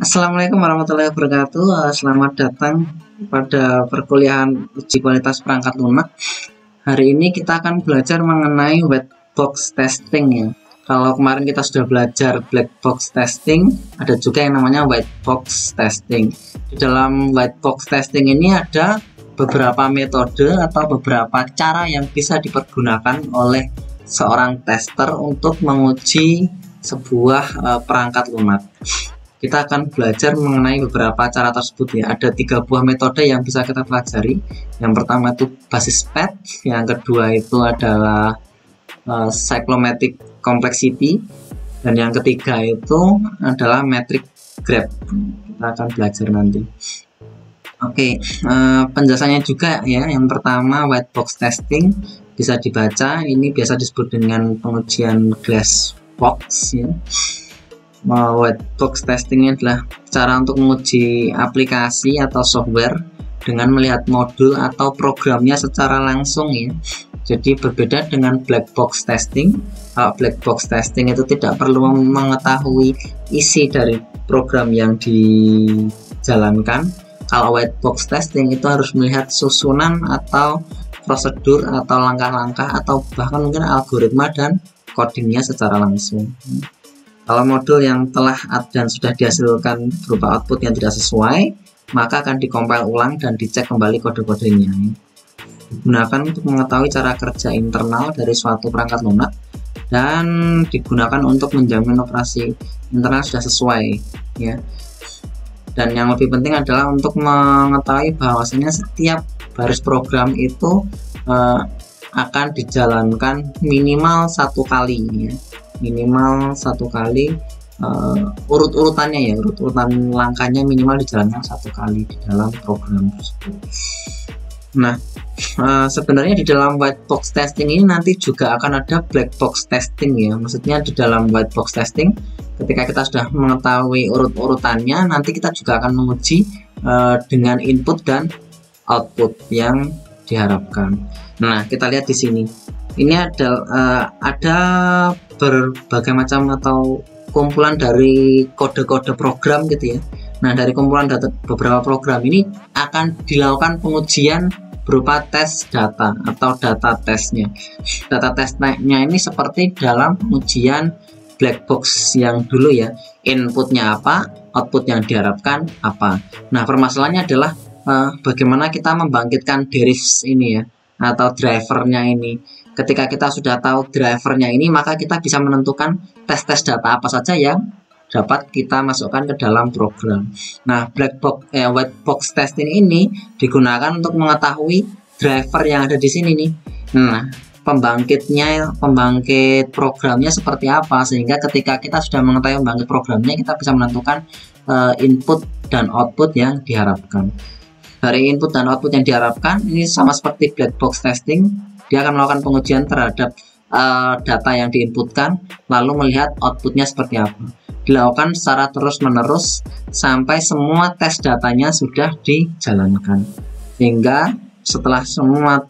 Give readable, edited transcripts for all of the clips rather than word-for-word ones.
Assalamualaikum warahmatullahi wabarakatuh. Selamat datang pada perkuliahan uji kualitas perangkat lunak. Hari ini kita akan belajar mengenai white box testing ya. Kalau kemarin kita sudah belajar black box testing, ada juga yang namanya white box testing. Di dalam white box testing ini ada beberapa metode atau beberapa cara yang bisa dipergunakan oleh seorang tester untuk menguji sebuah perangkat lunak. Kita akan belajar mengenai beberapa cara tersebut ya. Ada 3 buah metode yang bisa kita pelajari. Yang pertama itu basis PET, yang kedua itu adalah cyclomatic complexity, dan yang ketiga itu adalah metric graph. Kita akan belajar nanti. Oke, penjelasannya juga ya. Yang pertama white box testing bisa dibaca, ini biasa disebut dengan pengujian glass box ya. White box testing ini adalah cara untuk menguji aplikasi atau software dengan melihat modul atau programnya secara langsung ya. Jadi berbeda dengan black box testing. Kalau black box testing itu tidak perlu mengetahui isi dari program yang dijalankan. Kalau white box testing itu harus melihat susunan atau prosedur atau langkah-langkah atau bahkan mungkin algoritma dan codingnya secara langsung. Kalau modul yang telah dan sudah dihasilkan berupa output yang tidak sesuai, maka akan dikompil ulang dan dicek kembali kode-kodenya. Digunakan untuk mengetahui cara kerja internal dari suatu perangkat lunak dan digunakan untuk menjamin operasi internal sudah sesuai ya. Dan yang lebih penting adalah untuk mengetahui bahwasanya setiap baris program itu akan dijalankan minimal 1 kali ya. Minimal 1 kali, urut-urutannya ya, urut-urutan langkahnya minimal dijalankan 1 kali di dalam program tersebut. Nah, sebenarnya di dalam white box testing ini nanti juga akan ada black box testing ya. Maksudnya di dalam white box testing, ketika kita sudah mengetahui urut-urutannya, nanti kita juga akan menguji dengan input dan output yang diharapkan. Nah, kita lihat di sini. Ini ada berbagai macam atau kumpulan dari kode-kode program gitu ya. Nah, dari kumpulan beberapa program ini akan dilakukan pengujian berupa tes data atau data tesnya. Data tesnya ini seperti dalam pengujian black box yang dulu ya. Inputnya apa, output yang diharapkan apa. Nah, permasalahannya adalah bagaimana kita membangkitkan derivatives ini ya, atau drivernya ini. Ketika kita sudah tahu drivernya ini, maka kita bisa menentukan tes-tes data apa saja yang dapat kita masukkan ke dalam program. Nah, white box testing ini digunakan untuk mengetahui driver yang ada di sini nih. Nah, pembangkit programnya seperti apa, sehingga ketika kita sudah mengetahui pembangkit programnya, kita bisa menentukan input dan output yang diharapkan. Dari input dan output yang diharapkan ini sama seperti black box testing. Dia akan melakukan pengujian terhadap data yang diinputkan, lalu melihat outputnya seperti apa. Dilakukan secara terus-menerus sampai semua tes datanya sudah dijalankan. Sehingga setelah semua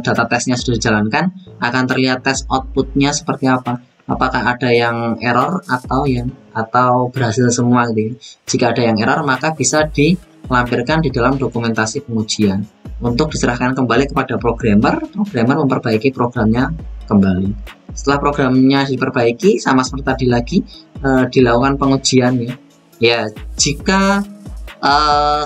data tesnya sudah dijalankan, akan terlihat tes outputnya seperti apa. Apakah ada yang error atau berhasil semua gitu. Jika ada yang error, maka bisa dilampirkan di dalam dokumentasi pengujian untuk diserahkan kembali kepada programmer memperbaiki programnya kembali. Setelah programnya diperbaiki, sama seperti tadi lagi, dilakukan pengujian ya. Ya, jika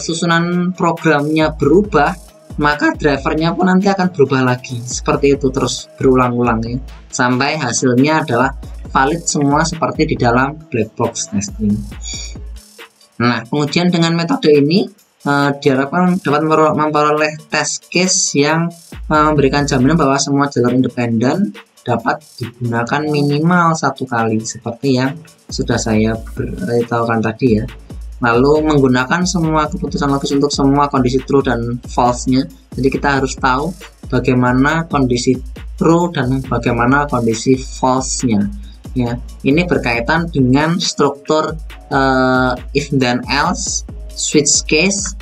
susunan programnya berubah, maka drivernya pun nanti akan berubah lagi. Seperti itu terus berulang-ulang ya, sampai hasilnya adalah valid semua seperti di dalam black box testing. Nah, pengujian dengan metode ini diharapkan dapat memperoleh test case yang memberikan jaminan bahwa semua jalur independen dapat digunakan minimal 1 kali seperti yang sudah saya beritahukan tadi ya. Lalu menggunakan semua keputusan logis untuk semua kondisi true dan false-nya. Jadi kita harus tahu bagaimana kondisi true dan bagaimana kondisi false-nya ya. Ini berkaitan dengan struktur if then else, switch case,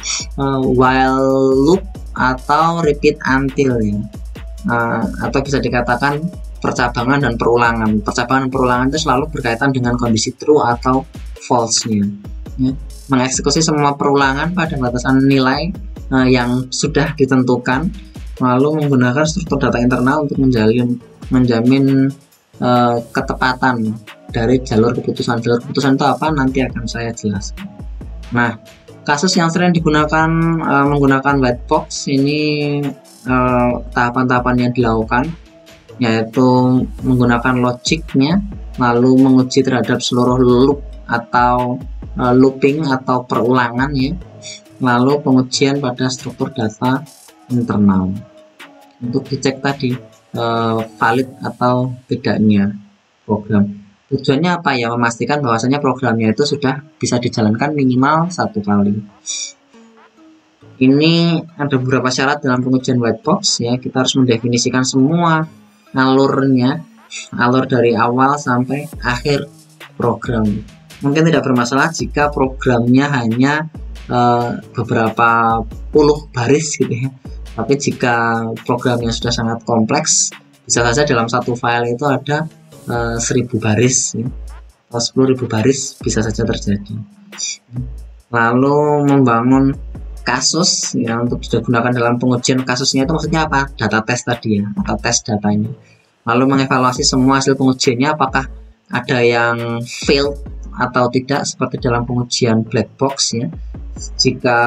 while loop, atau repeat until ya. Atau bisa dikatakan percabangan dan perulangan. Percabangan dan perulangan itu selalu berkaitan dengan kondisi true atau false-nya, ya. Mengeksekusi semua perulangan pada batasan nilai yang sudah ditentukan, lalu menggunakan struktur data internal untuk menjamin ketepatan dari jalur keputusan. Jalur keputusan itu apa? Nanti akan saya jelaskan. Nah, kasus yang sering digunakan menggunakan white box ini, tahapan-tahapan yang dilakukan yaitu menggunakan logiknya, lalu menguji terhadap seluruh loop atau looping atau perulangan, ya, lalu pengujian pada struktur data internal untuk dicek tadi valid atau tidaknya program. Tujuannya apa ya? Memastikan bahwasanya programnya itu sudah bisa dijalankan minimal 1 kali. Ini ada beberapa syarat dalam pengujian white box, ya. Kita harus mendefinisikan semua alurnya, alur dari awal sampai akhir program. Mungkin tidak bermasalah jika programnya hanya beberapa puluh baris gitu, ya. Tapi jika programnya sudah sangat kompleks, bisa saja dalam satu file itu ada 1000 baris, ya, atau 10.000 baris bisa saja terjadi. Lalu membangun kasus, ya, untuk digunakan dalam pengujian kasusnya itu maksudnya apa? Data test tadi, ya, atau tes datanya. Lalu mengevaluasi semua hasil pengujiannya apakah ada yang failed atau tidak, seperti dalam pengujian black box, ya. Jika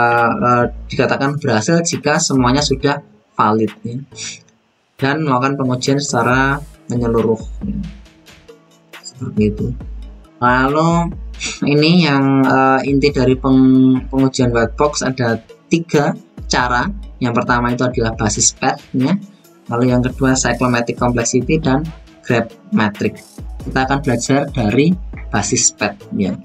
dikatakan berhasil jika semuanya sudah valid, ya. Dan melakukan pengujian secara menyeluruh, ya. Seperti itu. Lalu ini yang inti dari pengujian white box, ada 3 cara. Yang pertama itu adalah basis PET, ya. Lalu yang kedua cyclomatic complexity dan graph matrix. Kita akan belajar dari basis PET, ya.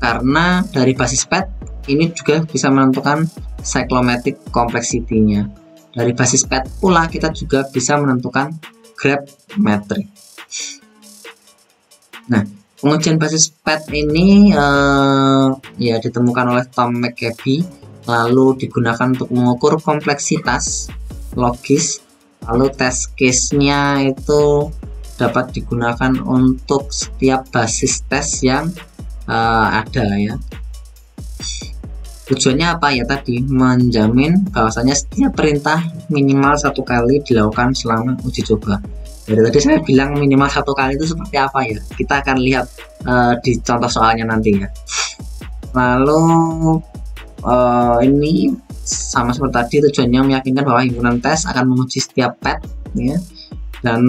Karena dari basis PET ini juga bisa menentukan cyclomatic complexity-nya. Dari basis PET pula kita juga bisa menentukan graph matrix. Nah, pengujian basis PET ini ya ditemukan oleh Tom McCabe, lalu digunakan untuk mengukur kompleksitas logis. Lalu test case-nya itu dapat digunakan untuk setiap basis tes yang ada, ya. Tujuannya apa ya tadi? Menjamin bahwasanya setiap perintah minimal 1 kali dilakukan selama uji coba. Dari tadi saya bilang minimal 1 kali itu seperti apa ya? Kita akan lihat di contoh soalnya nanti, ya. Lalu ini sama seperti tadi, tujuannya meyakinkan bahwa himpunan tes akan menguji setiap PET, ya, dan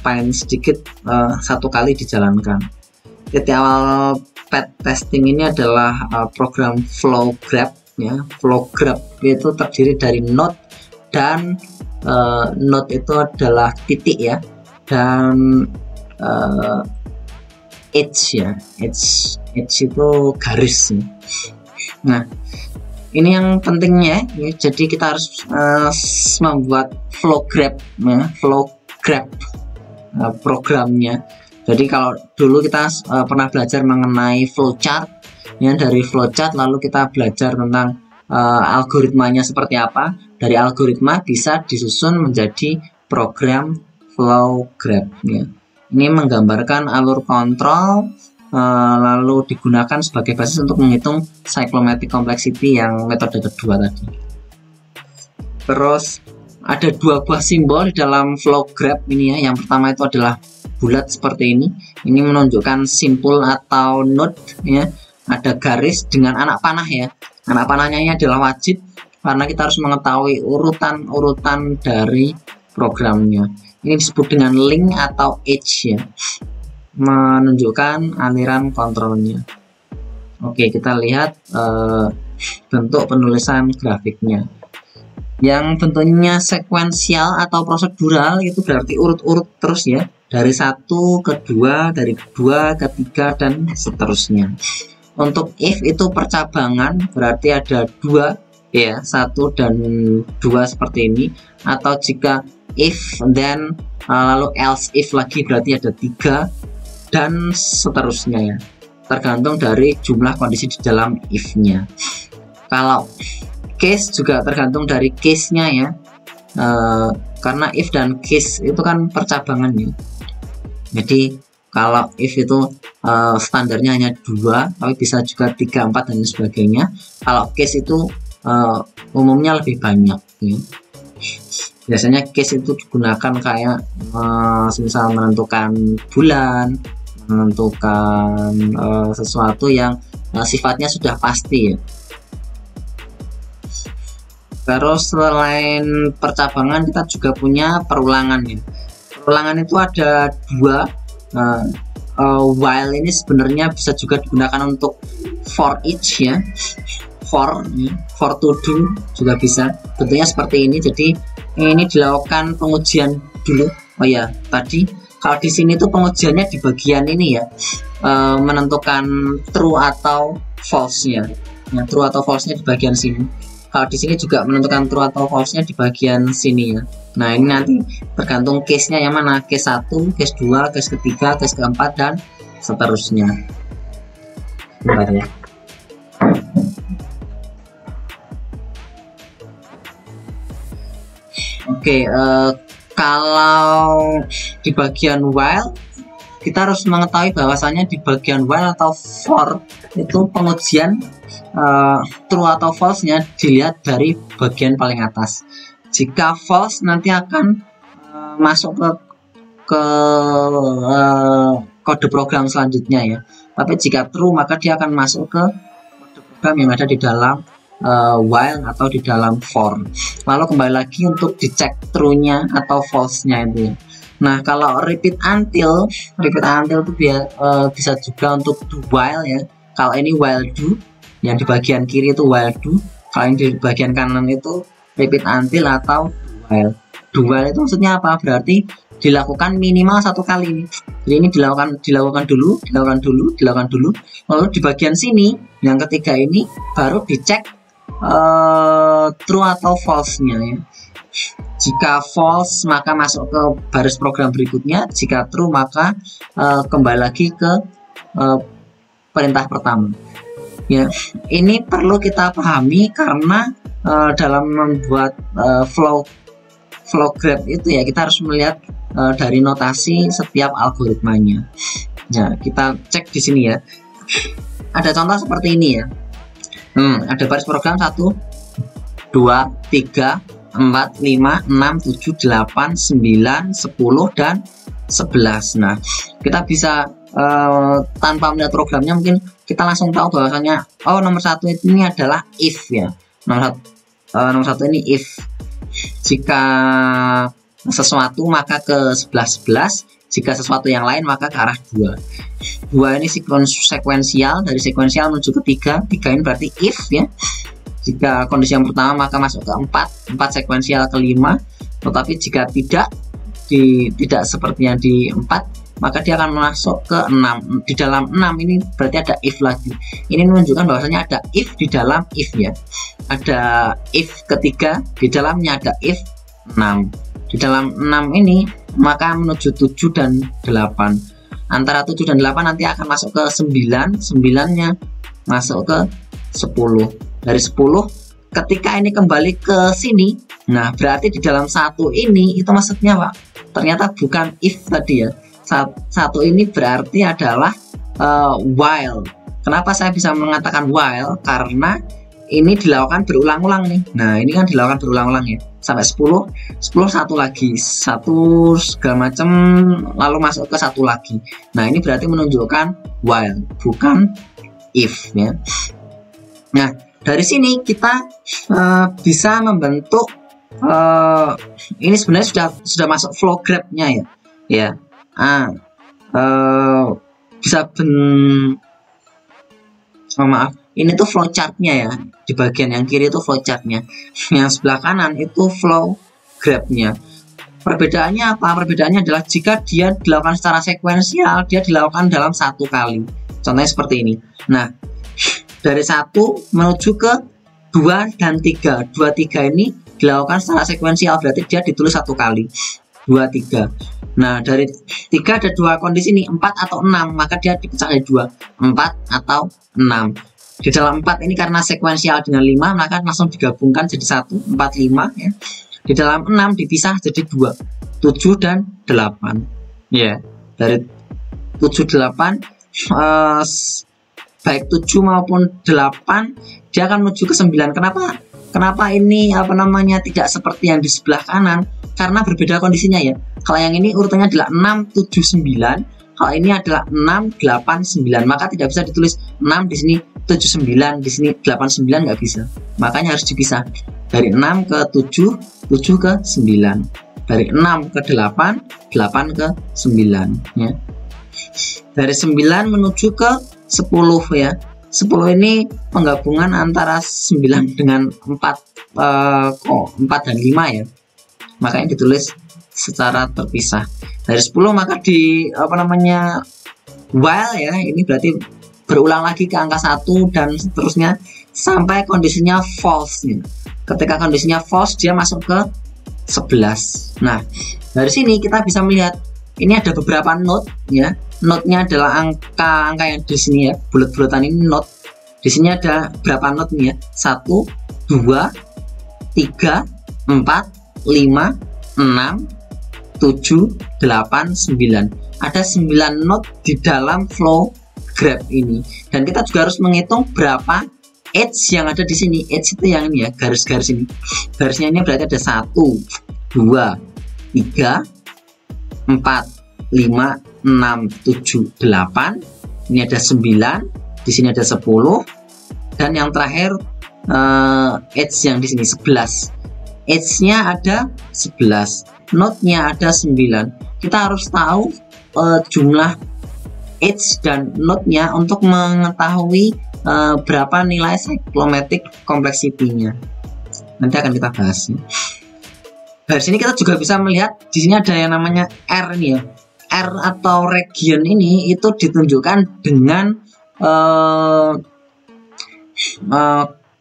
paling sedikit 1 kali dijalankan. Titik awal PET testing ini adalah program flow graph, ya. Flow graph itu terdiri dari node, dan node itu adalah titik, ya, dan edge, ya. Edge itu garis, ya. Nah, ini yang pentingnya, ya. Jadi kita harus membuat flow graph, ya, flow graph programnya. Jadi kalau dulu kita pernah belajar mengenai flowchart, ya, dari flowchart lalu kita belajar tentang algoritmanya seperti apa. Dari algoritma bisa disusun menjadi program flow graph, ya. Ini menggambarkan alur kontrol, lalu digunakan sebagai basis untuk menghitung cyclomatic complexity yang metode kedua tadi. Terus ada 2 buah simbol di dalam flow graph ini, ya. Yang pertama itu adalah bulat seperti ini. Ini menunjukkan simpul atau node, ya. Ada garis dengan anak panah, ya. Anak panahnya ini adalah wajib karena kita harus mengetahui urutan-urutan dari programnya. Ini disebut dengan link atau edge, ya, menunjukkan aliran kontrolnya. Oke, kita lihat bentuk penulisan grafiknya. Yang bentuknya sekuensial atau prosedural itu berarti urut-urut terus, ya, dari 1 ke 2, dari 2 ke 3 dan seterusnya. Untuk if itu percabangan, berarti ada 2, ya, 1 dan 2 seperti ini. Atau jika if then lalu else if lagi, berarti ada 3 dan seterusnya, ya. Tergantung dari jumlah kondisi di dalam if-nya. Kalau case juga tergantung dari case-nya, ya. Karena if dan case itu kan percabangan, ya. Jadi kalau if itu standarnya hanya 2, tapi bisa juga 3, 4 dan sebagainya. Kalau case itu umumnya lebih banyak ya. Biasanya case itu digunakan kayak misal menentukan bulan, menentukan sesuatu yang sifatnya sudah pasti ya. Terus selain percabangan kita juga punya perulangan ya. Perulangan itu ada 2. While ini sebenarnya bisa juga digunakan untuk for each ya. For to do juga bisa. Bentuknya seperti ini. Jadi ini dilakukan pengujian dulu. Oh ya, tadi kalau di sini tuh pengujiannya di bagian ini ya. Menentukan true atau false-nya. Ya, true atau false-nya di bagian sini. Kalau di sini juga menentukan true atau false-nya di bagian sini ya. Nah, ini nanti tergantung case-nya yang mana, case 1, case 2, case ketiga, case keempat dan seterusnya. Bentar ya. Oke, kalau di bagian while kita harus mengetahui bahwasanya di bagian while atau for itu pengujian true atau false-nya dilihat dari bagian paling atas. Jika false nanti akan masuk ke kode program selanjutnya ya. Tapi jika true maka dia akan masuk ke kode program yang ada di dalam while atau di dalam for. Lalu kembali lagi untuk dicek true-nya atau false-nya itu ya. Nah, kalau repeat until itu bisa juga untuk do while ya. Kalau ini while do, yang di bagian kiri itu while do, kalau yang di bagian kanan itu repeat until atau do while. Do while itu maksudnya apa? Berarti dilakukan minimal 1 kali. Jadi ini dilakukan dulu. Lalu di bagian sini yang ketiga ini baru dicek true atau false-nya ya. Jika false maka masuk ke baris program berikutnya, jika true maka kembali lagi ke perintah pertama. Ya, ini perlu kita pahami karena dalam membuat flow graph itu ya kita harus melihat dari notasi setiap algoritmanya. Nah, kita cek di sini ya. Ada contoh seperti ini ya. Ada baris program 1, 2, 3, 4, 5, 6, 7, 8, 9, 10 dan 11. Nah, kita bisa tanpa melihat programnya mungkin kita langsung tahu bahwasanya nomor 1 ini adalah if ya. Nomor 1 ini if. Jika sesuatu maka ke 11, jika sesuatu yang lain maka ke arah 2. 2 ini sekuensial, dari sekuensial menuju ke 3 ini berarti if ya. Jika kondisi yang pertama maka masuk ke 4 sekuensial ke 5. Tetapi jika tidak seperti yang di 4 maka dia akan masuk ke 6. Di dalam 6 ini berarti ada if lagi. Ini menunjukkan bahwasanya ada if di dalam if ya. Ada if ketiga, di dalamnya ada if 6. Di dalam 6 ini maka menuju 7 dan 8. Antara 7 dan 8 nanti akan masuk ke 9. 9-nya masuk ke 10. Dari 10 ketika ini kembali ke sini, nah berarti di dalam 1 ini itu maksudnya Pak, ternyata bukan if tadi ya. 1 ini berarti adalah while. Kenapa saya bisa mengatakan while? Karena ini dilakukan berulang-ulang nih. Nah, ini kan dilakukan berulang-ulang ya. Sampai 10 satu lagi, satu segala macam lalu masuk ke 1 lagi. Nah, ini berarti menunjukkan while, bukan if ya. Nah, dari sini kita bisa membentuk ini sebenarnya sudah masuk flow graph-nya ya. Bisa maaf, ini tuh flow chart-nya ya. Di bagian yang kiri itu flow chart-nya. Yang sebelah kanan itu flow graph-nya. Perbedaannya apa? Perbedaannya adalah jika dia dilakukan secara sekuensial, dia dilakukan dalam 1 kali. Contohnya seperti ini. Nah, dari 1 menuju ke 2 dan 3. 2, 3 ini dilakukan secara sekuensial, berarti dia ditulis 1 kali. 2, 3. Nah, dari 3 ada 2 kondisi nih, 4 atau 6, maka dia dipecah jadi 2. 4 atau 6. Di dalam 4 ini karena sekuensial dengan 5, maka langsung digabungkan jadi 1, 4, 5 ya. Di dalam 6 dipisah jadi 2, 7 dan 8. Ya, dari 7, 8 eh, baik 7 maupun 8 dia akan menuju ke 9. Kenapa ini tidak seperti yang di sebelah kanan? Karena berbeda kondisinya ya. Kalau yang ini urutannya adalah 6 7 9, kalau ini adalah 6 8 9, maka tidak bisa ditulis 6 di sini 7 9, di sini 8 9, nggak bisa. Makanya harus dipisah dari 6 ke 7, 7 ke 9, dari 6 ke 8, 8 ke 9 ya. Dari 9 menuju ke 10 ya. 10 ini penggabungan antara 9 dengan 4 dan 5 ya. Makanya ditulis secara terpisah. Dari 10 maka di while ya, ini berarti berulang lagi ke angka 1 dan seterusnya sampai kondisinya false ya. Ketika kondisinya false dia masuk ke 11. Nah, dari sini kita bisa melihat ini ada beberapa note ya. Note-nya adalah angka yang di sini ya, bulat-bulatan ini note. Di sini ada berapa note nih ya? 1 2 3 4 5 6 7 8 9. Ada 9 note di dalam flow graph ini. Dan kita juga harus menghitung berapa edge yang ada di sini. Edge itu yang ini ya, garis-garis ini. Garisnya ini berarti ada 1 2 3 4 5 6 7 8. Ini ada 9, di sini ada 10, dan yang terakhir edge yang di sini 11. Edge-nya ada 11, note-nya ada 9. Kita harus tahu jumlah edge dan note-nya untuk mengetahui berapa nilai cyclomatic complexity-nya. Nanti akan kita bahas. Dari sini kita juga bisa melihat di sini ada yang namanya R ini ya. R atau region ini itu ditunjukkan dengan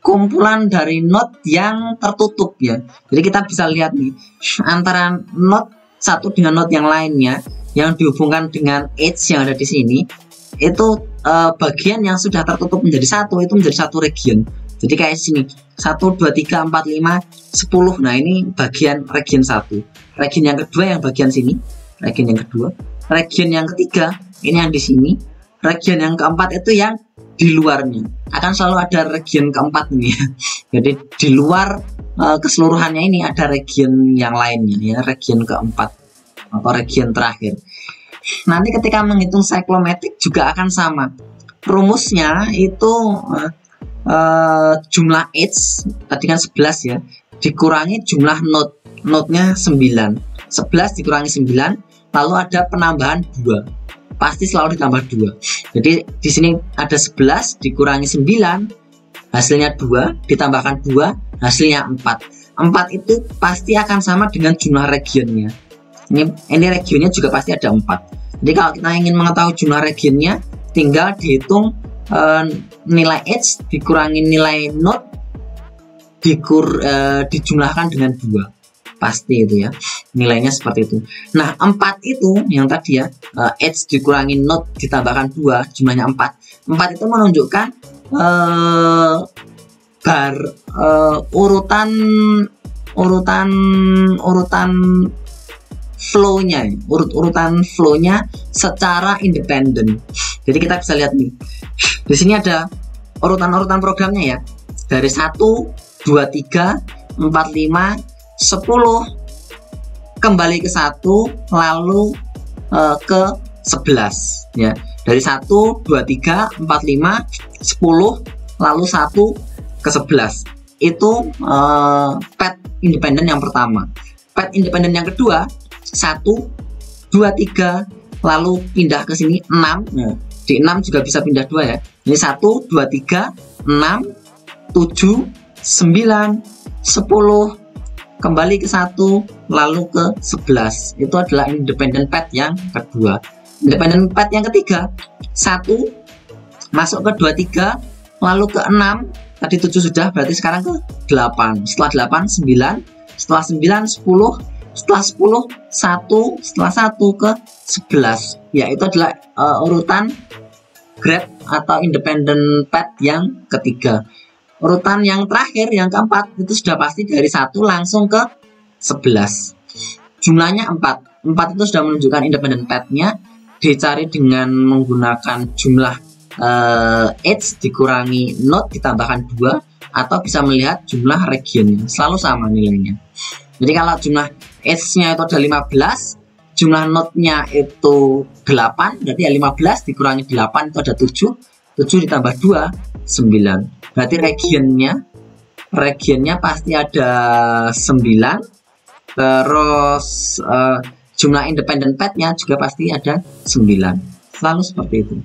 kumpulan dari node yang tertutup ya. Jadi kita bisa lihat nih antara node satu dengan node yang lainnya yang dihubungkan dengan edge yang ada di sini, itu bagian yang sudah tertutup menjadi satu itu menjadi satu region. Jadi kayak sini 1 2 3 4 5 10. Nah, ini bagian region 1. Region yang kedua yang bagian sini, region yang kedua. Region yang ketiga ini yang di sini. Region yang keempat itu yang di luarnya. Akan selalu ada region keempat nih ya. Jadi di luar keseluruhannya ini ada region yang lainnya ya, region keempat atau region terakhir. Nanti ketika menghitung cyclomatic juga akan sama. Rumusnya itu jumlah edge tadi kan 11 ya, dikurangi jumlah node-nya 9. 11 dikurangi 9, lalu ada penambahan 2. Pasti selalu ditambah 2. Jadi di sini ada 11 dikurangi 9, hasilnya 2, ditambahkan 2, hasilnya 4. 4 itu pasti akan sama dengan jumlah regionnya. Ini regionnya juga pasti ada 4. Jadi kalau kita ingin mengetahui jumlah regionnya, tinggal dihitung nilai edge dikurangi nilai node dijumlahkan dengan 2. Pasti itu ya, nilainya seperti itu. Nah, 4 itu yang tadi ya, edge dikurangi node ditambahkan 2, jumlahnya 4. 4 itu menunjukkan urutan flow-nya, urutan flow-nya secara independen. Jadi kita bisa lihat nih. Di sini ada urutan-urutan programnya ya. Dari 1, 2, 3, 4, 5, 10 kembali ke 1 lalu ke 11 ya. Dari 1, 2, 3, 4, 5, 10 lalu 1 ke 11. Itu path independen yang pertama. Path independen yang kedua 1, 2, 3 lalu pindah ke sini 6. Nah, di 6 juga bisa pindah 2 ya. Ini 1, 2, 3, 6, 7, 9, 10 kembali ke 1 lalu ke 11. Itu adalah independent path yang kedua. Independent path yang ketiga 1 masuk ke 2, 3 lalu ke 6. Tadi 7 sudah, berarti sekarang ke 8. Setelah 8 9, setelah 9 10, setelah 10 1, setelah 1 ke 11. Ya, itu adalah urutan graph atau independent path yang ketiga. Urutan yang terakhir yang keempat itu sudah pasti dari 1 langsung ke 11. Jumlahnya 4. 4 itu sudah menunjukkan independent path-nya. dicari dengan menggunakan jumlah edge dikurangi node ditambahkan 2, atau bisa melihat jumlah regionnya, selalu sama nilainya. Jadi kalau jumlah edge-nya itu ada 15, jumlah node-nya itu 8, berarti ya 15 dikurangi 8 itu ada 7, 7 ditambah 2, 9. Berarti regionnya pasti ada 9. Terus jumlah independent path-nya juga pasti ada 9. Selalu seperti itu.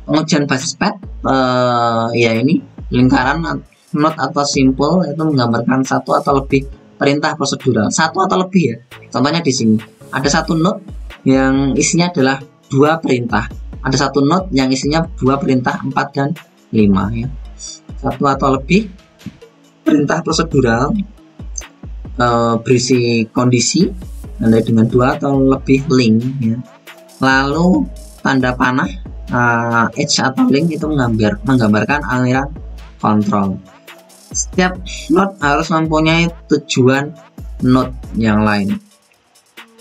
Pengujian basis path, ya ini lingkaran node atau simpel itu menggambarkan satu atau lebih perintah prosedural, satu atau lebih ya. Contohnya di sini ada satu node yang isinya adalah 2 perintah, ada satu node yang isinya 2 perintah 4 dan 5 ya. Satu atau lebih perintah prosedural berisi kondisi dengan 2 atau lebih link ya. Lalu tanda panah edge atau link itu menggambarkan aliran kontrol. Setiap node harus mempunyai tujuan node yang lain.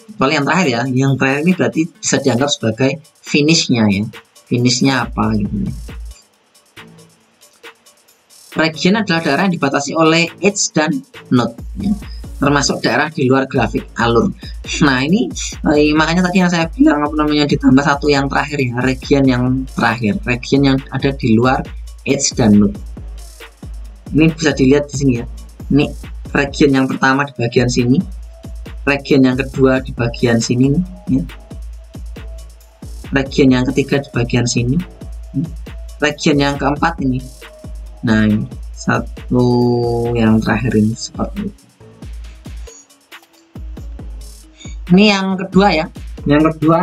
Kecuali yang terakhir ya, yang terakhir ini berarti bisa dianggap sebagai finishnya ya. Finishnya apa gitu ya. Region adalah daerah yang dibatasi oleh edge dan node ya, termasuk daerah di luar grafik alur. Nah ini makanya tadi yang saya bilang ditambah satu yang terakhir ya, region yang terakhir, region yang ada di luar edge dan node. Ini bisa dilihat di sini ya. Ini region yang pertama di bagian sini, region yang kedua di bagian sini ya. Region yang ketiga di bagian sini, region yang keempat ini. Nah ini satu yang terakhir ini seperti itu. Ini yang kedua ya. Yang kedua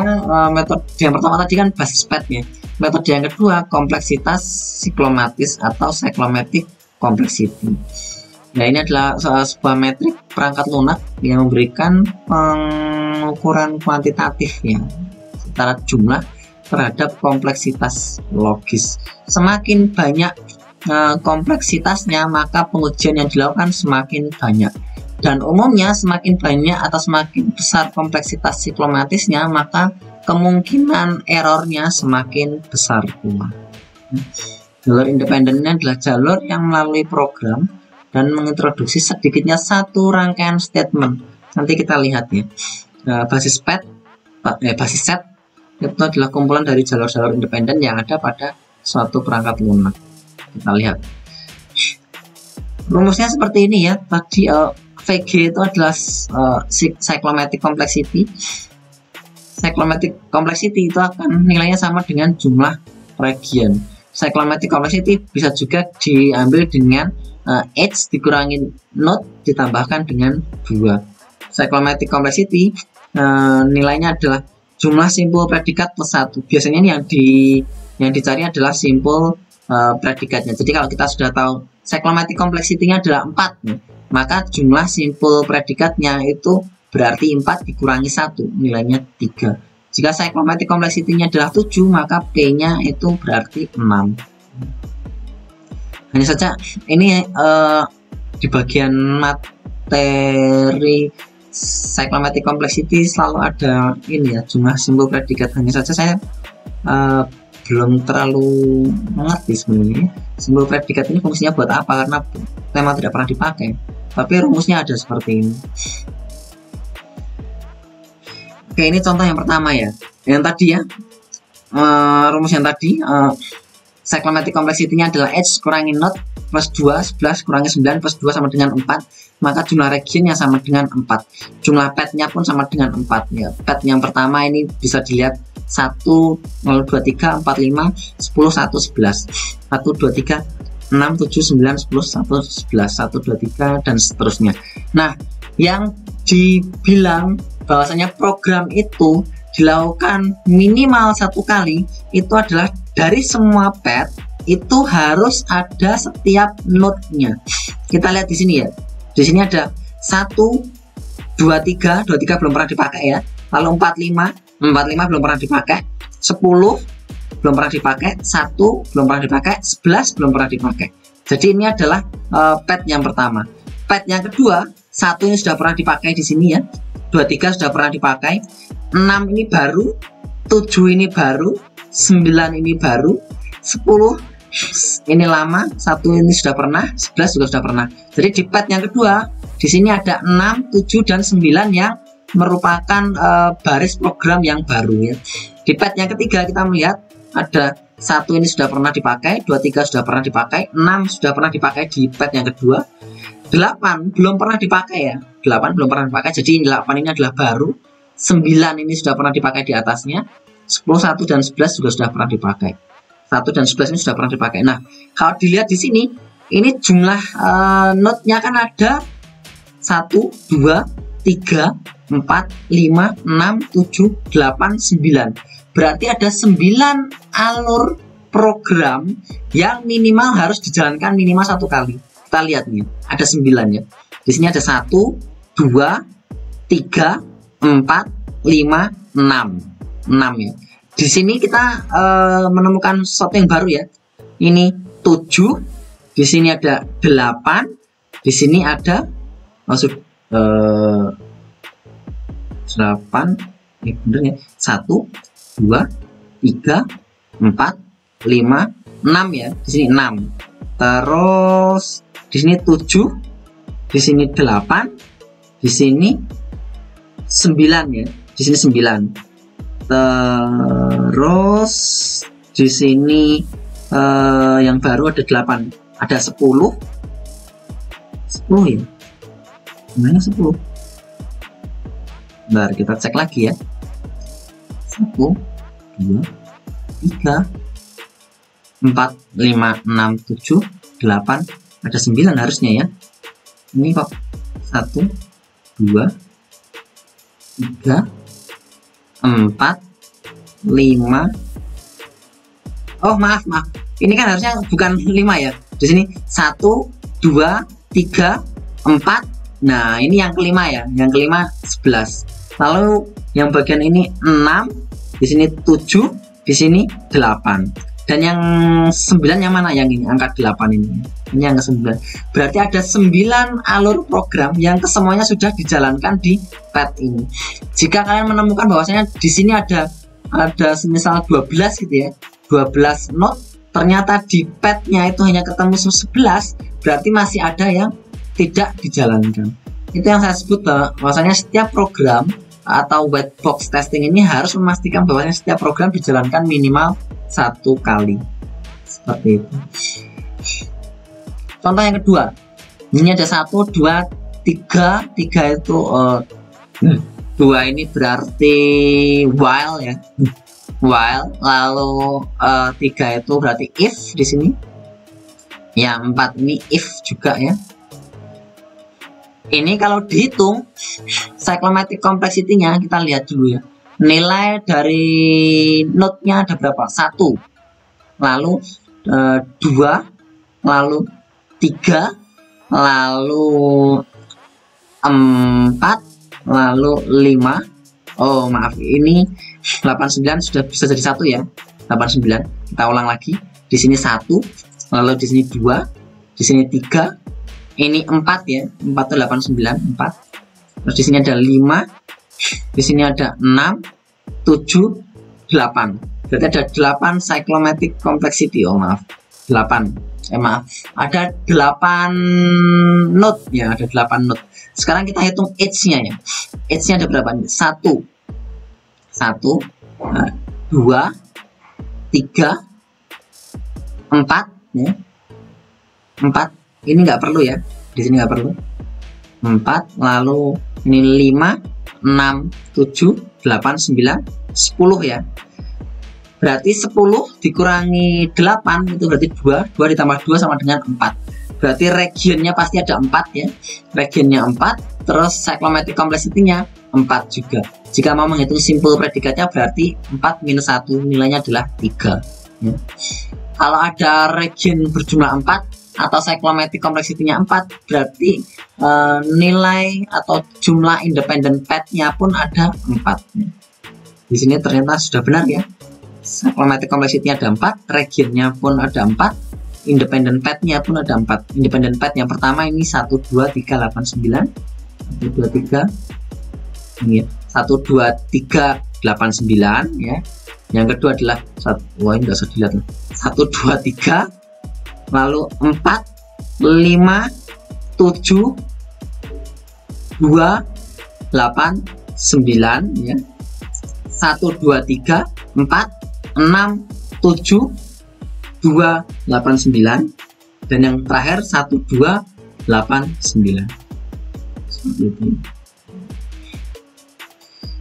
metode yang pertama tadi kan basis path ya. Metode yang kedua kompleksitas siklomatis atau cyclomatic complexity. Nah ini adalah sebuah metrik perangkat lunak yang memberikan pengukuran kuantitatif ya secara jumlah terhadap kompleksitas logis. Semakin banyak kompleksitasnya, maka pengujian yang dilakukan semakin banyak. Dan umumnya semakin banyak atau semakin besar kompleksitas siklomatisnya, maka kemungkinan errornya semakin besar pula. Jalur independennya adalah jalur yang melalui program dan mengintroduksi sedikitnya satu rangkaian statement. Nanti kita lihat ya. Basis set itu adalah kumpulan dari jalur-jalur independen yang ada pada suatu perangkat lunak. Kita lihat. Rumusnya seperti ini ya. Tadi VG itu adalah cyclomatic complexity. Cyclomatic complexity itu akan nilainya sama dengan jumlah region. Cyclomatic complexity bisa juga diambil dengan edge dikurangi node ditambahkan dengan 2. Cyclomatic complexity nilainya adalah jumlah simpul predikat plus 1. Biasanya ini yang dicari adalah simpul predikatnya. Jadi kalau kita sudah tahu cyclomatic complexity-nya adalah 4 nih, maka jumlah simpul predikatnya itu berarti 4 dikurangi 1, nilainya 3. Jika cyclomatic complexity-nya adalah 7, maka P-nya itu berarti 6. Hanya saja ini di bagian materi cyclomatic complexity selalu ada ini ya, jumlah simpul predikat. Hanya saja saya belum terlalu mengerti sebenarnya simpul predikat ini fungsinya buat apa, karena memang tidak pernah dipakai. Tapi rumusnya ada seperti ini. Oke, ini contoh yang pertama ya. Yang tadi ya, rumus yang tadi, cyclomatic complexity-nya adalah edge kurangi node plus 2, 11 kurangi 9 plus 2 sama dengan 4. Maka jumlah regionnya sama dengan 4. Jumlah path-nya pun sama dengan 4 ya. Path yang pertama ini bisa dilihat 1, 0, 2, 3, 4, 5, 10, 1, 11 1, 2, 3, 6, 7, 9, 10, 1, 11 1, 2, 3 dan seterusnya. Nah yang dibilang bahwasanya program itu dilakukan minimal 1 kali itu adalah dari semua path itu harus ada setiap node-nya. Kita lihat di sini ya. Di sini ada 1, 2, 3 belum pernah dipakai ya. Lalu 45 belum pernah dipakai, 10 belum pernah dipakai, 1 belum pernah dipakai, 11 belum pernah dipakai. Jadi ini adalah path yang pertama. Path yang kedua, 1 ini sudah pernah dipakai di sini ya. 23 sudah pernah dipakai, 6 ini baru, 7 ini baru, 9 ini baru, 10 ini lama, 1 ini sudah pernah, 11 juga sudah pernah. Jadi di pad yang kedua, di sini ada 6, 7, dan 9 yang merupakan baris program yang baru ya. Di pad yang ketiga kita melihat ada 1 ini sudah pernah dipakai, 2, 3 sudah pernah dipakai, 6 sudah pernah dipakai di pad yang kedua, 8 belum pernah dipakai ya, 8 belum pernah dipakai, jadi 8 ini adalah baru, 9 ini sudah pernah dipakai di atasnya, 10, 1, dan 11 juga sudah pernah dipakai. 1 dan 11 ini sudah pernah dipakai. Nah, kalau dilihat di sini, ini jumlah node-nya kan ada 1, 2, 3, 4, 5, 6, 7, 8, 9. Berarti ada 9 alur program yang minimal harus dijalankan minimal 1 kali. Kita lihat nih, ada 9 ya. Di sini ada 1, 2, 3, 4, 5, 6. 6 ya. Di sini kita menemukan sesuatu yang baru ya. Ini 7, di sini ada 8, di sini ada maksud 8, ini bener ya. 1, 2, 3, 4, 5, 6 ya. Di sini 6. Terus di sini 7, di sini 8, di sini 9 ya. Di sini 9. Terus di sini yang baru ada 8, ada 10 ya. Mana 10? Bentar, kita cek lagi ya. 1, 2, 3, 4, 5, 6, 7, 8, ada 9 harusnya ya. Ini kok 1, 2, 3, 4, 5. Oh maaf, ini kan harusnya bukan 5 ya. Di sini 1, 2, 3, 4. Nah ini yang kelima ya. Yang kelima 11. Lalu yang bagian ini 6, di sini 7, di sini 8. Dan yang 9 yang mana? Yang ini, angka 8 ini. Ini yang ke-9. Berarti ada 9 alur program yang kesemuanya sudah dijalankan di pad ini. Jika kalian menemukan bahwasanya di sini ada semisal 12 gitu ya, 12 node, ternyata di padnya itu hanya ketemu 11, berarti masih ada yang tidak dijalankan. Itu yang saya sebut bahwasanya setiap program atau white box testing ini harus memastikan bahwasanya setiap program dijalankan minimal 1 kali. Seperti itu. Contoh yang kedua, ini ada 1, 2, 3. 3 itu 2 ini berarti while ya, while. Lalu 3 itu berarti if di sini. Yang 4 ini if juga ya. Ini kalau dihitung cyclomatic complexity-nya, kita lihat dulu ya. Nilai dari node-nya ada berapa? 1, lalu 2, lalu 3, lalu 4, lalu 5. Oh maaf, ini 89 sudah bisa jadi 1 ya. 89. Kita ulang lagi. Di sini 1, lalu di sini 2, di sini 3, ini 4 ya. 4 itu 89, 4. Terus di sini ada 5, di sini ada 6, 7, 8. Berarti ada 8 cyclomatic complexity. Oh maaf, 8. Maaf, ada 8 node ya, ada 8 node. Sekarang kita hitung edge-nya ya. Edge-nya ada berapa? 1, 2, 3, 4 ya. 4. Ini nggak perlu ya. Di sini nggak perlu. 4, lalu ini 5, 6, 7, 8, 9, 10 ya. Berarti 10 dikurangi 8 itu berarti 2. 2 ditambah 2 sama dengan 4. Berarti regionnya pasti ada 4 ya. Regionnya 4, terus cyclomatic complexity-nya 4 juga. Jika mau menghitung simple predikatnya berarti 4 minus 1 nilainya adalah 3 ya. Kalau ada region berjumlah 4 atau cyclomatic complexity-nya 4, berarti nilai atau jumlah independent pad-nya pun ada 4 ya. Di sini ternyata sudah benar ya. Cyclomatic complexity-nya ada 4, regionnya pun ada 4, independent pad-nya pun ada 4. Independent pad yang pertama ini 1, 2, 3, 8, 9. 1, 2, 3. Ini ya. 1 2 3 8 9 ya. Yang kedua adalah wah ini nggak usah dilihat, 1 2 3 lalu 4 5 7 2 8 9 ya. 1 2 3 4 6 7 2 8 9 dan yang terakhir 1 2 8 9. Seperti itu.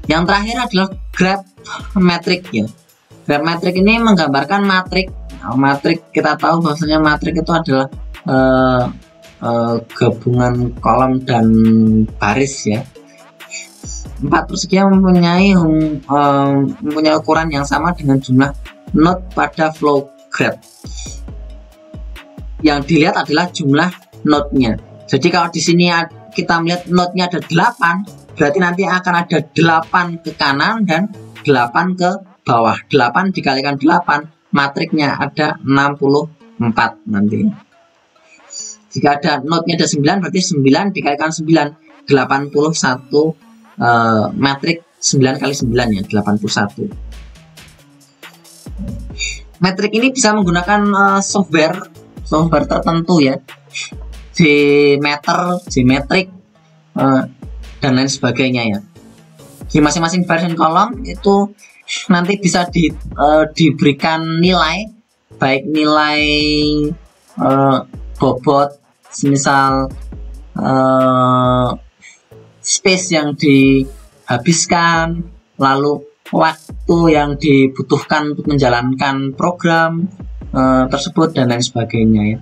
Yang terakhir adalah graph metrik ya. Graph metrik ini menggambarkan matrik. Matrik kita tahu bahwasanya matrik itu adalah gabungan kolom dan baris ya. 4 persegi yang mempunyai ukuran yang sama dengan jumlah node pada flow graph. Yang dilihat adalah jumlah node-nya. Jadi kalau di sini kita melihat node-nya ada 8, berarti nanti akan ada 8 ke kanan dan 8 ke bawah. 8 dikalikan 8, matriknya ada 64 nanti. Jika ada node-nya ada 9, berarti 9 dikalikan 9, 81 metrik 9 kali 9 ya, 81. Metrik ini bisa menggunakan software tertentu ya, Gmeter, Gmetrik dan lain sebagainya ya. Di masing-masing baris dan kolom itu nanti bisa diberikan nilai, baik nilai bobot, misal space yang dihabiskan, lalu waktu yang dibutuhkan untuk menjalankan program tersebut dan lain sebagainya ya.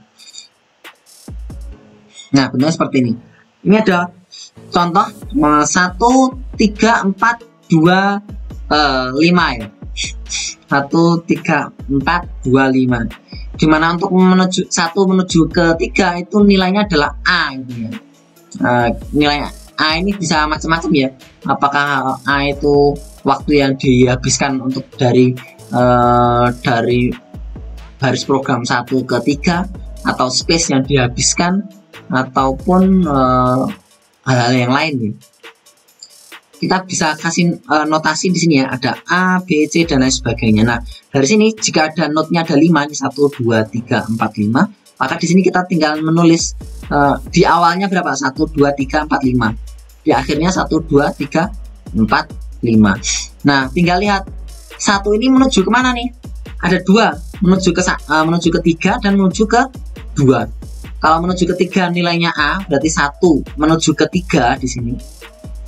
Nah, bentuknya seperti ini. Ini ada contoh 1 3 4 2 5 ya. 1 3 4 2 5. Dimana untuk menuju 1 menuju ke 3 itu nilainya adalah A gitu ya. Nilai A ini bisa macam-macam ya. Apakah A itu waktu yang dihabiskan untuk dari baris program 1 ke 3 atau space yang dihabiskan ataupun hal-hal yang lain ya. Kita bisa kasih notasi di sini ya, ada A, B, C dan lain sebagainya. Nah, dari sini jika ada notnya ada 5 nih, 1 2 3 4 5, maka di sini kita tinggal menulis di awalnya berapa? 1 2 3 4 5. Di akhirnya 1 2 3 4 5. Nah, tinggal lihat satu ini menuju kemana nih? Ada 2, menuju ke 3 dan menuju ke 2. Kalau menuju ke 3 nilainya A, berarti 1 menuju ke 3 di sini.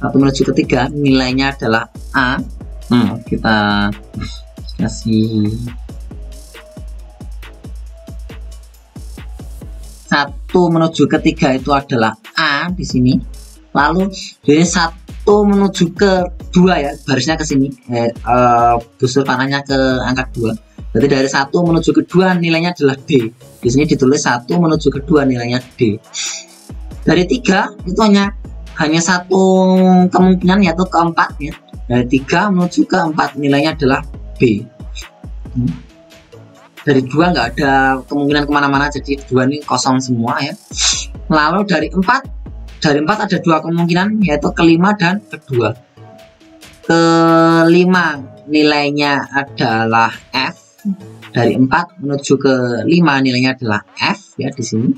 1 menuju ke 3 nilainya adalah A. Kita kasih 1 menuju ke 3 itu adalah A di sini. Lalu dari 1 menuju ke 2 ya, barisnya ke sini, busur panahnya ke angka 2. Berarti dari 1 menuju ke 2 nilainya adalah D. Di sini ditulis 1 menuju ke 2 nilainya D. Dari 3 itu hanya satu kemungkinan, yaitu ke 4 ya. Dari 3 menuju ke 4 nilainya adalah B. Dari 2 nggak ada kemungkinan kemana-mana, jadi 2 ini kosong semua ya. Lalu dari 4 ada 2 kemungkinan, yaitu ke 5 dan ke 2. Ke 5 nilainya adalah F. Dari 4 menuju ke 5 nilainya adalah F ya di sini.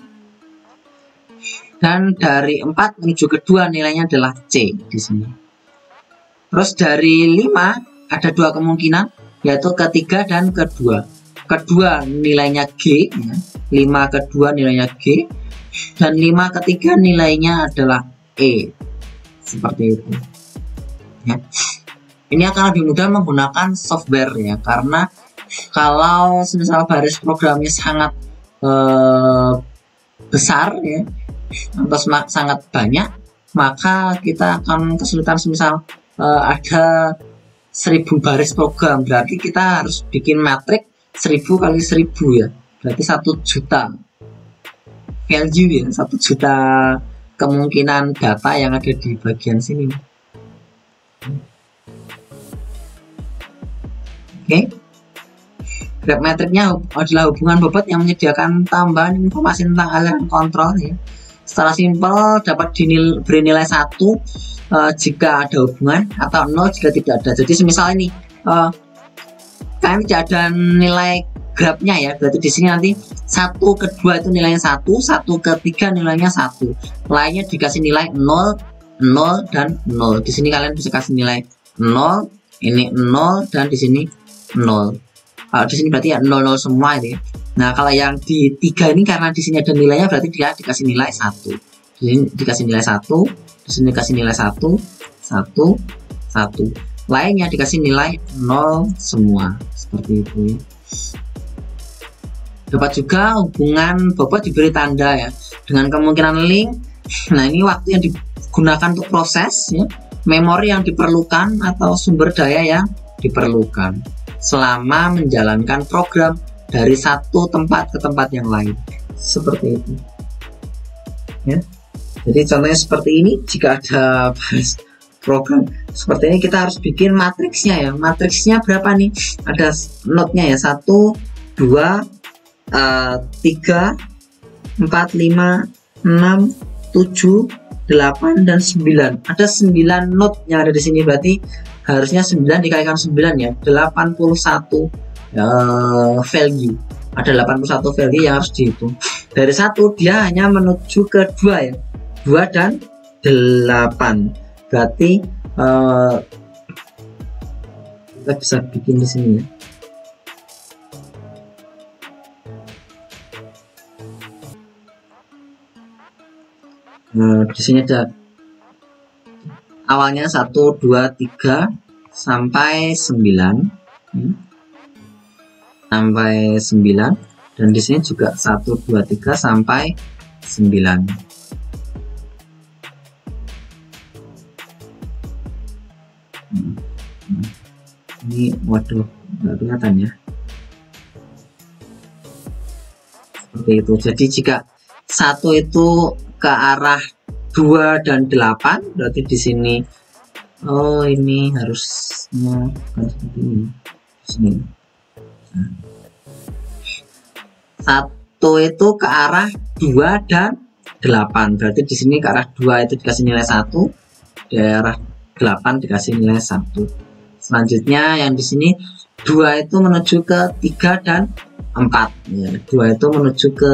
Dan dari 4 menuju ke 2 nilainya adalah C di sini. Terus dari 5 ada 2 kemungkinan, yaitu ke 3 dan ke 2. Ke 2 nilainya G ya. 5 ke 2 nilainya G. Dan 5 ke 3 nilainya adalah E. Seperti itu ya. Ini akan lebih mudah menggunakan software ya, karena kalau misal baris programnya sangat besar ya, atau sangat banyak, maka kita akan kesulitan. Misal ada 1000 baris program, berarti kita harus bikin matrik 1000 kali 1000 ya, berarti 1 juta value ya, 1 juta kemungkinan data yang ada di bagian sini. Oke. Graph metriknya adalah hubungan bobot yang menyediakan tambahan informasi tentang aliran kontrol ya. Secara simpel dapat beri nilai 1 jika ada hubungan atau 0 jika tidak ada. Jadi semisal ini kalian tidak ada nilai grafnya ya, berarti di sini nanti 1 ke 2 itu nilainya 1, 1 ke 3 nilainya 1, lainnya dikasih nilai 0, 0 dan 0. Di sini kalian bisa kasih nilai 0, ini 0 dan di sini 0. Kalau di sini berarti ya 0 0 semua itu ya. Nah, kalau yang di 3 ini karena di sini ada nilainya berarti dia dikasih nilai 1. Di sini dikasih nilai 1, di sini dikasih nilai 1, 1, 1. Lainnya dikasih nilai 0 semua. Seperti itu ya. Dapat juga hubungan bobot diberi tanda ya dengan kemungkinan link. Nah, ini waktu yang digunakan untuk proses ya, memori yang diperlukan atau sumber daya yang diperlukan selama menjalankan program dari satu tempat ke tempat yang lain. Seperti itu ya. Jadi contohnya seperti ini, jika ada program seperti ini kita harus bikin matriksnya ya. Matriksnya berapa nih? Ada notnya ya, 1, 2, 3, 4, 5, 6, 7, 8 dan 9. Ada 9 not yang ada di sini, berarti harusnya 9 dikalikan 9 ya, 81 value. Ada 81 value yang harus dihitung. Dari 1 dia hanya menuju ke 2 ya, 2 dan 8. Berarti kita bisa bikin di sini ya. Di sini ada awalnya 1, 2, 3 sampai 9 sampai 9, dan di sini juga 1, 2, 3 sampai 9. Ini waduh nggak kelihatan ya, seperti itu. Jadi jika 1 itu ke arah 2 dan 8, berarti di sini ini harusnya bukan seperti ini. Di sini 1 itu ke arah 2 dan 8, berarti di sini ke arah 2 itu dikasih nilai 1, di arah 8 dikasih nilai 1. Selanjutnya yang di sini 2 itu menuju ke 3 dan 4 ya. 2 itu menuju ke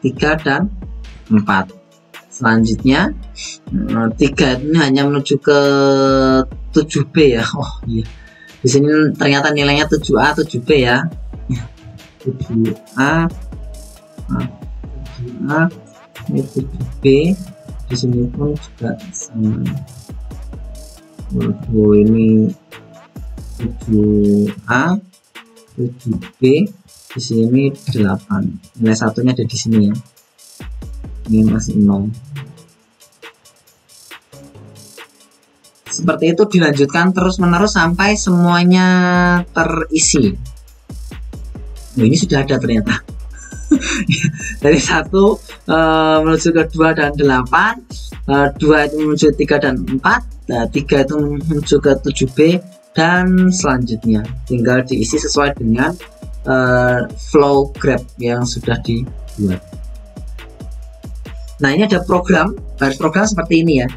3 dan 4. Selanjutnya 3 ini hanya menuju ke 7B ya. Oh iya, di sini ternyata nilainya 7A 7B ya. 7A 7A ini 7B, di sini pun juga sama. Waduh, ini 7A 7B, di sini 8. Nilai satunya ada di sini ya. Ini masih 0. Seperti itu dilanjutkan terus menerus sampai semuanya terisi. Nah, ini sudah ada ternyata. Dari 1 menuju ke 2 dan 8, 2 itu menuju 3 dan 4, 3 itu menuju ke 7B dan selanjutnya. Tinggal diisi sesuai dengan flow graph yang sudah dibuat. Nah, ini ada program, baris program seperti ini ya.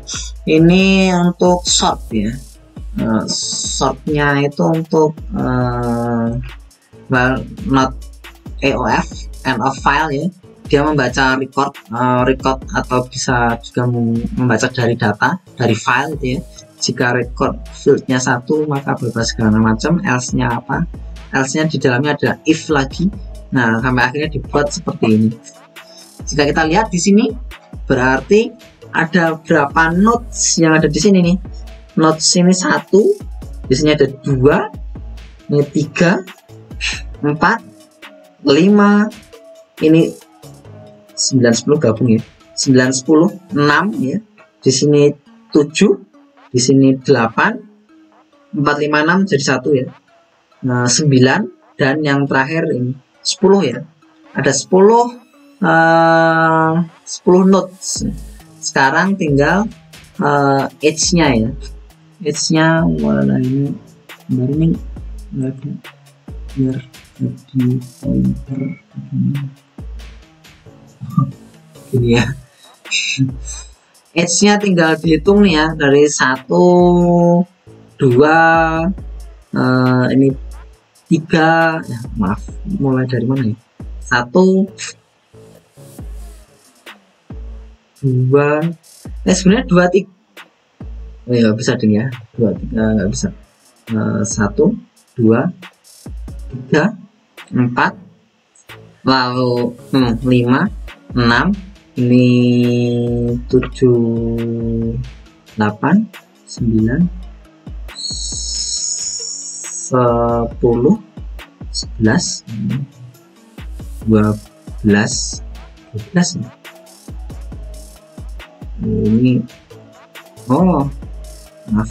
Ini untuk sort ya. Sortnya itu untuk not AOF, end of file ya. Dia membaca record atau bisa juga membaca dari data, dari file gitu ya. Jika record fieldnya 1 maka bebas segala macam, else-nya apa? Else-nya di dalamnya ada if lagi. Nah, sampai akhirnya dibuat seperti ini. Jika kita lihat di sini, berarti ada berapa nodes yang ada di sini nih. Nodes ini 1, di sini ada 2, ini 3, 4, 5, ini 9, 10 gabung ya. 9, 10, 6 ya. Di sini 7, di sini 8, 4, 5, 6 jadi 1 ya. Nah, 9 dan yang terakhir ini 10 ya. Ada 10 nodes. Sekarang tinggal edge-nya ya. Edge-nya mana ini? Benar ini enggak ada. Biar jadi pointer ini ya. edge-nya tinggal dihitung nih ya, dari 1, 2, ini 3 ya, maaf, mulai dari mana ya, 1, 2, sebenarnya 2, 3, oh ya bisa ding ya, 2, 3 nggak bisa, 1, 2, 3, 4, lalu 5, 6, ini 7, 8, 9, 10, 11, 12, 12 ya. Ini oh maaf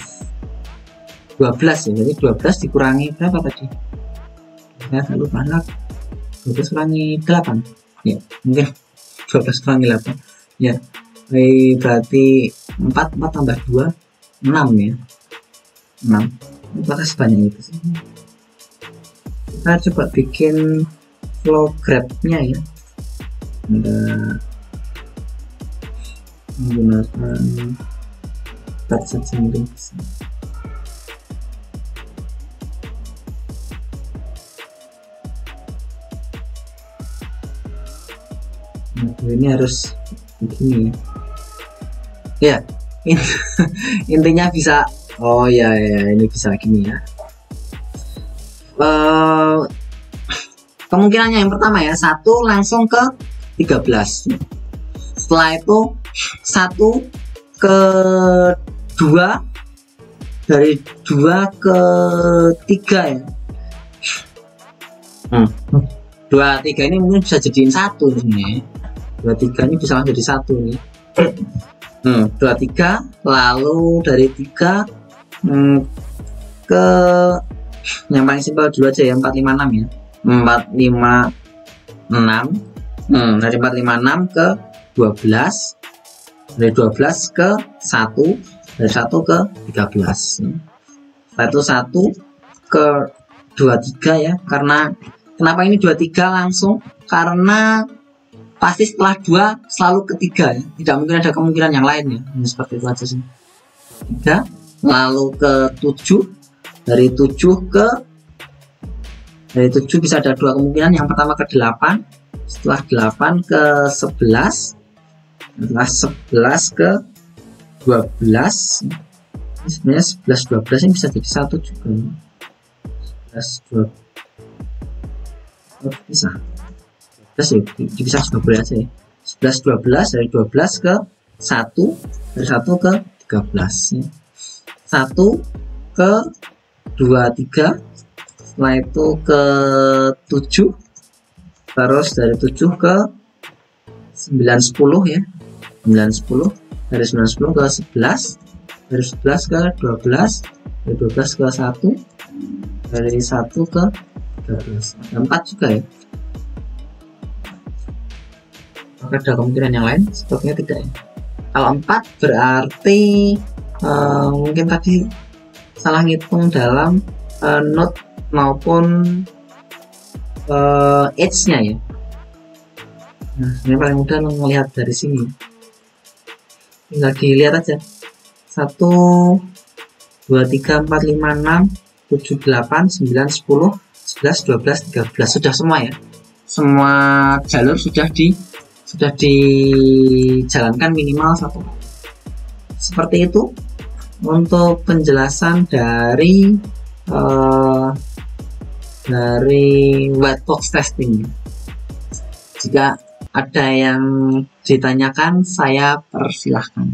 12 ya, jadi 12 dikurangi berapa tadi ya, lupa, 12 kurangi 8 ya, mungkin 12 kurangi 8 ya, berarti 4 tambah 2 6 ya, 6. Apakah sebanyak itu sih? Kita coba bikin flow grabnya ya, ada menggunakan touch saja mungkin bisa. Nah, ini harus begini ya, intinya bisa, oh ya ini bisa gini ya. Kemungkinannya yang pertama ya, 1 langsung ke 13, setelah itu 1 ke 2, dari 2 ke 3 ya, 2, 3 ini mungkin bisa jadiin 1 nih, 2, 3 ini bisa jadi 1 nih, 2, 3, lalu dari 3 ke yang paling simpel dulu aja ya, 4, 5, 6 ya, 4, 5, 6, dari 4, 5, 6 ke 12, dari 12 ke 1, dari 1 ke 13, setelah itu 1 ke 2, 3 ya, karena kenapa ini 2, 3 langsung, karena pasti setelah 2 selalu ketiga ya, tidak mungkin ada kemungkinan yang lain ya, ini seperti itu aja sih. 3, lalu ke 7, dari 7 bisa ada 2 kemungkinan, yang pertama ke 8, setelah 8 ke 11, setelah 11 ke 12, ini sebenarnya 11, 12 ini bisa jadi 1 juga, 11, 12 bisa, 11 ya, bisa juga boleh aja ya, 11, 12, dari 12 ke 1, dari 1 ke 13 ya. 1 ke 2, 3, setelah itu ke 7, terus dari 7 ke 9, 10 ya, 9, 10, dari 9, 10 ke 11, dari 11 ke 12, dari 12 ke 1, dari 1 ke 13, ada 4 juga ya. Apakah ada kemungkinan yang lain? Sepertinya tidak ya. Kalau 4 berarti mungkin tadi salah ngitung dalam note maupun edge-nya ya. Nah, ini paling mudah melihat dari sini. Tinggal dilihat aja. 1, 2, 3, 4, 5, 6, 7, 8, 9, 10, 11, 12, 13. Sudah semua ya. Semua jalur sudah dijalankan minimal 1. Seperti itu untuk penjelasan dari white box testing. Jika ada yang ditanyakan, saya persilahkan.